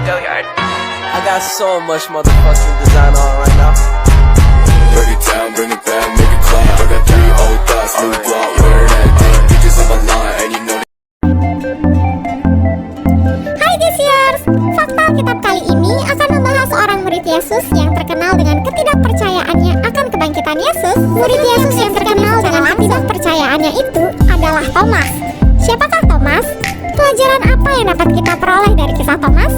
I got so much motherfucking design on right now. Break it down, bring it back, make it clap. I got 3 old thoughts, new block, wear that thing. Bitches on my line, and you know. Hai Gesiers, fakta Alkitab kali ini akan membahas seorang murid Yesus yang terkenal dengan ketidakpercayaannya akan kebangkitan Yesus. Murid Yesus yang terkenal dengan ketidakpercayaannya itu adalah Thomas. Siapakah Thomas? Pelajaran apa yang dapat kita peroleh dari kisah Thomas?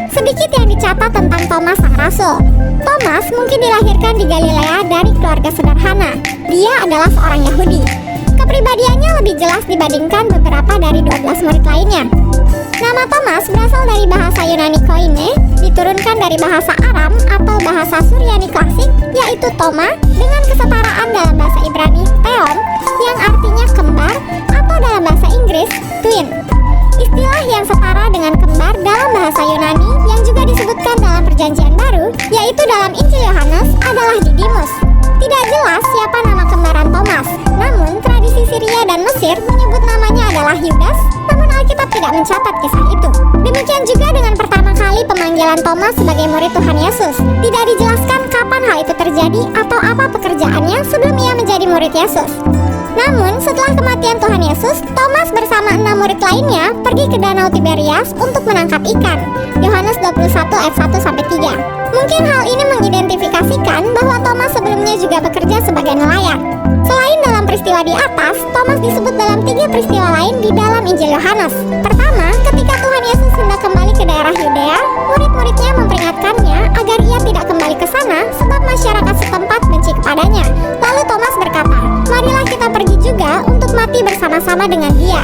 Sedikit yang dicatat tentang Thomas sang rasul. Thomas mungkin dilahirkan di Galilea dari keluarga sederhana. Dia adalah seorang Yahudi. Kepribadiannya lebih jelas dibandingkan beberapa dari 12 murid lainnya. Nama Thomas berasal dari bahasa Yunani koine, diturunkan dari bahasa Aram atau bahasa Suryani klasik, yaitu Toma, dengan kesetaraan dalam bahasa Ibrani Theon, yang artinya kembar, atau dalam bahasa Inggris twin. Istilah yang setara dengan kembar dalam bahasa Yunani yang juga disebutkan dalam Perjanjian Baru, yaitu dalam Injil Yohanes, adalah Didimus. Tidak jelas siapa nama kembaran Thomas, namun tradisi Syria dan Mesir menyebut namanya adalah Yudas, namun Alkitab tidak mencatat kisah itu. Demikian juga dengan pertama kali pemanggilan Thomas sebagai murid Tuhan Yesus. Tidak dijelaskan kapan hal itu terjadi atau apa pekerjaannya sebelum ia menjadi murid Yesus. Namun, setelah kematian Tuhan Yesus, Thomas bersama 6 murid lainnya pergi ke Danau Tiberias untuk menangkap ikan. Yohanes 21 ayat 1-3. Mungkin hal ini mengidentifikasikan bahwa Thomas sebelumnya juga bekerja sebagai nelayan. Selain dalam peristiwa di atas, Thomas disebut dalam 3 peristiwa lain di dalam Injil Yohanes. Pertama, ketika Tuhan Yesus hendak kembali ke daerah Yudea, murid-muridnya memperingatkannya agar ia tidak kembali ke sana sebab masyarakat setempat benci kepadanya. Lalu Thomas berkata, "Marilah kita pergi juga untuk mati bersama-sama dengan dia."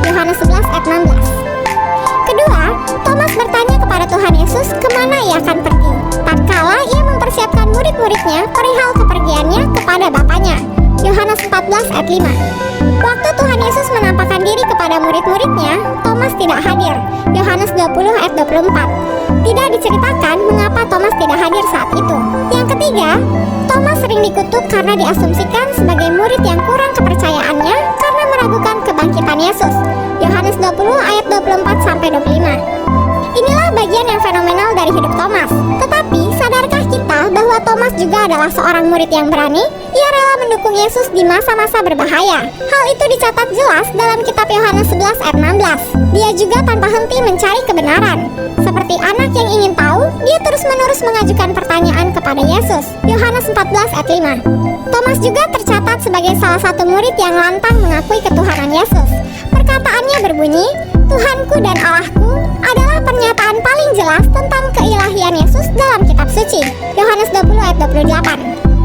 Yohanes 11 ayat 16. Kedua, Thomas bertanya kepada Tuhan Yesus kemana ia akan pergi. Tatkala ia mempersiapkan murid-muridnya perihal kepergiannya kepada Bapaknya. Yohanes 14 ayat 5. Waktu Tuhan Yesus menampakkan diri kepada murid-muridnya, Thomas tidak hadir. Yohanes 20 ayat 24. Tidak diceritakan mengapa Thomas tidak hadir saat itu. Yang ketiga, Thomas sering dikutuk karena diasumsikan sebagai murid yang kurang kepercayaannya karena meragukan kebangkitan Yesus. Yohanes 20 ayat 24-25. Inilah bagian yang fenomenal dari hidup Thomas. Tetapi, sadarkah kita bahwa Thomas juga adalah seorang murid yang berani? Ia rela mendukung Yesus di masa-masa berbahaya. Hal itu dicatat jelas dalam kitab Yohanes 11 ayat 16. Dia juga tanpa henti mencari kebenaran. Seperti anak yang ingin tahu, dia terus-menerus mengajukan pertanyaan kepada Yesus. Yohanes 14 ayat 5. Thomas juga tercatat sebagai salah satu murid yang lantang mengakui ketuhanan Yesus. Perkataannya berbunyi, "Tuhanku dan Allahku" adalah pernyataan paling jelas tentang keilahian Yesus dalam kitab suci. Yohanes 20 ayat 28.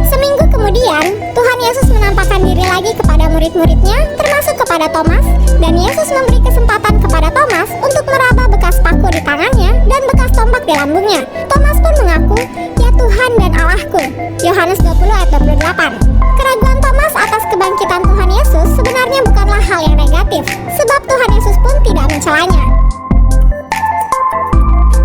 Seminggu kemudian, Tuhan Yesus menampakkan diri lagi kepada murid-muridnya, termasuk kepada Thomas, dan Yesus memberi kesempatan kepada Thomas untuk meraba bekas paku di tangannya dan bekas tombak di lambungnya. Thomas pun mengaku, "Ya Tuhan dan Allahku." Yohanes 20 ayat 28. Keraguan Thomas atas kebangkitan Tuhan Yesus sebenarnya bukanlah hal yang negatif, sebab Tuhan Yesus pun tidak mencelanya.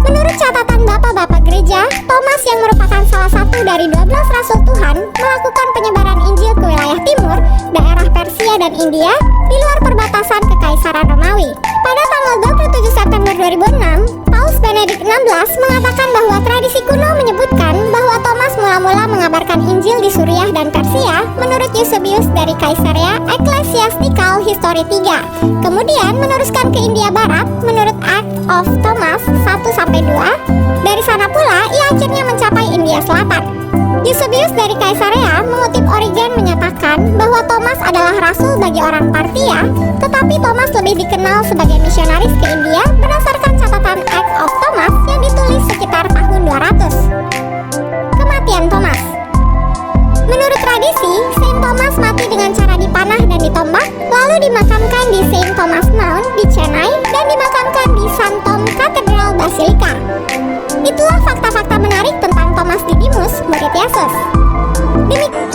Menurut catatan Bapak-Bapak Gereja, Thomas yang merupakan salah satu dari 12 Rasul Tuhan melakukan penyebaran Injil ke wilayah timur, daerah Persia dan India, di luar perbatasan Kekaisaran Romawi. Pada tanggal 27 September 2006, Paus Benedict XVI mengatakan bahwa tradisi kuno menyebutkan bahwa Thomas mula-mula mengabarkan Injil di Suriah dan Persia menurut Eusebius dari Caesarea Ecclesiastical History 3. Kemudian meneruskan ke India Barat menurut Act of Thomas 1-2. Dari sana pula ia akhirnya mencapai India Selatan. Eusebius dari Caesarea mengutip Origen menyatakan bahwa Thomas adalah rasul bagi orang Partia, tetapi Thomas lebih dikenal sebagai misionaris ke India berdasarkan catatan Act of Thomas yang ditulis sekitar tahun 200. Kematian Thomas. Menurut tradisi, Saint Thomas mati dengan cara dipanah dan ditombak, lalu dimakamkan di Saint Thomas Mount di Chennai dan dimakamkan di St. Tom Cathedral Basilica. Itulah fakta-fakta menarik tentang Thomas Didimus, murid Yesus. Demikian.